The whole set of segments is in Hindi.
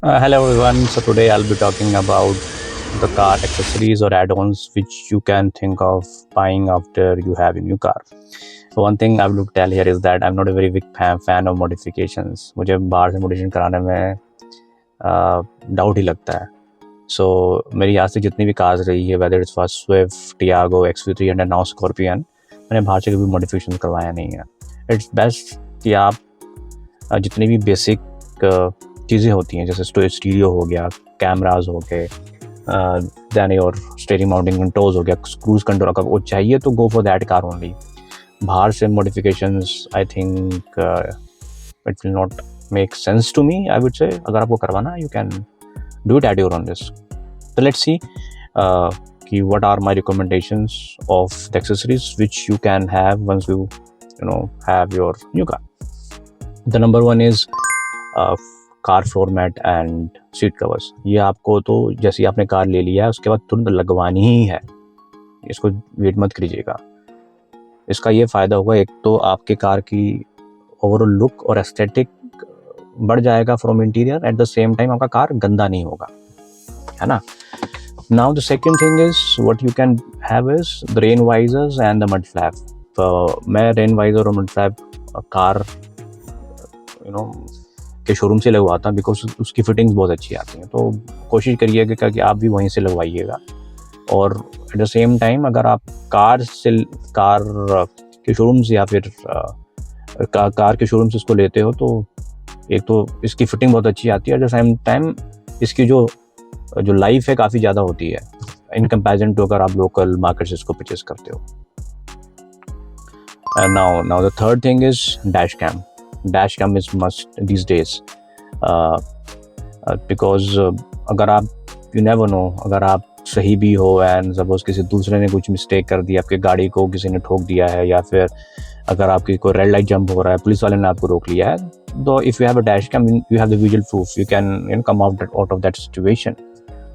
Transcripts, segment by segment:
Hello everyone. So today I'll be talking about the car accessories or add-ons which you can think of buying after you have a new car. So one thing I will tell here is that I'm not a very big fan of modifications. मुझे बाहर से मॉडिफिकेशन कराने में डाउट ही लगता है. So मेरी आज तक जितनी भी कार्स रही है, whether it's first Swift, Tiago, XV300 now scorpion, मैंने बाहर से कभी मॉडिफिकेशन करवाया नहीं है. इट्स बेस्ट कि आप जितनी भी बेसिक चीज़ें होती हैं, जैसे स्टीरियो हो गया, कैमराज हो गए, then your steering mounting controls हो गया, क्रूज कंट्रोल अगर वो चाहिए तो go for that car only. बाहर से modifications I think it will not make sense to me. I would say अगर आपको करवाना you can do it at your own risk. तो लेट्स सी कि what are my recommendations of the accessories which you can have once you have your new car. The number one is car floor mat and seat covers. ये आपको तो जैसे आपने कार ले लिया है उसके बाद तुरंत लगवानी ही है, इसको वेट मत कीजिएगा. इसका ये फ़ायदा होगा, एक तो आपके कार की ओवरऑल लुक और एस्थेटिक बढ़ जाएगा from interior, eight the same time आपका कार गंदा नहीं होगा, है ना. Now the second thing is what you can have is the rain visors and the mud flap. मैं रेन वाइजर और मड फ्लैप कार के शोरूम से लगवाता हूँ बिकॉज उसकी फिटिंग्स बहुत अच्छी आती हैं. तो कोशिश करिएगा कि आप भी वहीं से लगवाइएगा. और एट द सेम टाइम अगर आप कार के शोरूम से या फिर कार के शोरूम से इसको लेते हो तो एक तो इसकी फिटिंग बहुत अच्छी आती है, एट द सेम टाइम इसकी जो लाइफ है काफ़ी ज़्यादा होती है इन कंपैरिजन टू अगर आप लोकल मार्केट से इसको परचेज करते हो. Now the third thing is dash cam. Dash cam is must these days because अगर आप you never know, अगर आप सही भी हो एंड सपोज किसी दूसरे ने कुछ मिस्टेक कर दिया, आपके गाड़ी को किसी ने ठोक दिया है, या फिर अगर आपकी कोई रेड लाइट जंप हो रहा है, पुलिस वाले ने आपको रोक लिया है, तो if you have a dash cam you have the visual proof, you can come out of that situation.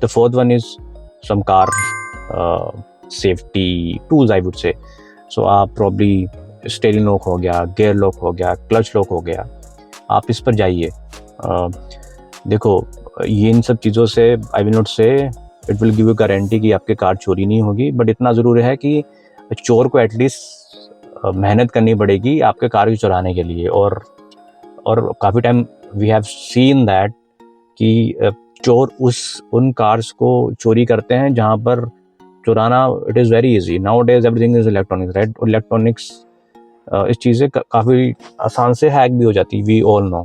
The fourth one is some car safety tools I would say. So आप प्रॉब्ली स्टीयरिंग लॉक हो गया, गियर लॉक हो गया, क्लच लॉक हो गया, आप इस पर जाइए. देखो ये इन सब चीज़ों से आई विल नॉट से it will give you guarantee कि आपकी कार चोरी नहीं होगी, बट इतना ज़रूर है कि चोर को एटलीस्ट मेहनत करनी पड़ेगी आपके कार को चुराने के लिए. और काफ़ी time we have seen that कि चोर उन कार्स को चोरी करते हैं जहाँ पर चुराना it is very easy. Now days everything is electronics, right. Electronics इस चीज़ें काफ़ी आसान से हैक भी हो जाती, we all know.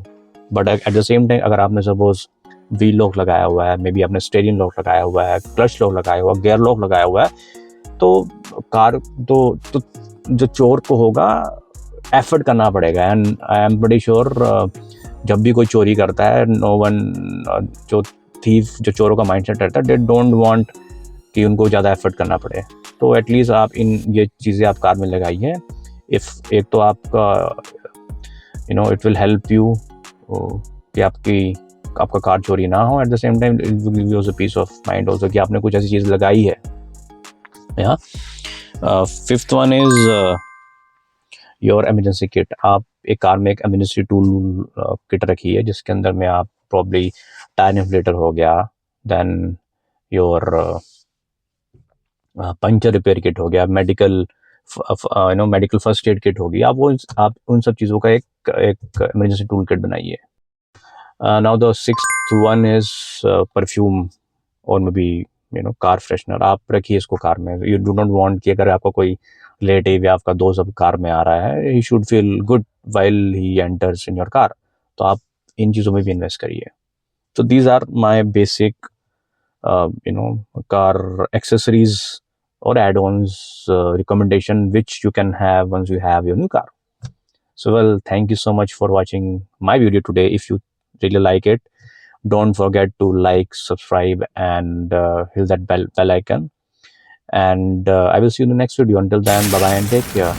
But at the same time अगर आपने सपोज व्हील लॉक लगाया हुआ है, मे बी आपने स्टीयरिंग लॉक लगाया हुआ है, क्लच लॉक लगाया हुआ है, गियर लॉक लगाया हुआ है, तो कार तो जो चोर को होगा एफर्ट करना पड़ेगा. And I am pretty sure जब भी कोई चोरी करता है, नो वन जो थीफ जो चोरों का माइंडसेट रहता है, दे डोंट वांट कि उनको ज़्यादा एफर्ट करना पड़े. तो एटलीस्ट आप ये चीज़ें आप कार में लगाइए. इफ़ एक तो आपका इट विल हेल्प यू कि आपका कार चोरी ना हो, at the same time it will give you a peace of mind also कि आपने कुछ ऐसी चीज़ लगाई है. Fifth one is your emergency kit. आप एक कार में एक एमरजेंसी टूल किट रखी है जिसके अंदर में आप प्रॉब्ली टायर इन्फ्लेटर हो गया, then your puncture repair kit हो गया, मेडिकल फर्स्ट एड किट होगी. आप उन सब चीज़ों का एक इमरजेंसी टूल किट बनाइए. Now the sixth one is perfume और मे बी कार फ्रेशनर. आप रखिए इसको कार में. यू डू नॉट वांट कि अगर आपका कोई रिलेटिव या आपका दोस्त अब कार में आ रहा है, he should feel good while he enters in your car. तो आप इन चीज़ों में भी इन्वेस्ट करिए. So these are my basic car accessories or add-ons recommendation which you can have once you have your new car. So well, thank you so much for watching my video today. If you really like it, don't forget to like, subscribe and hit that bell icon. And I will see you in the next video. Until then, bye bye and take care.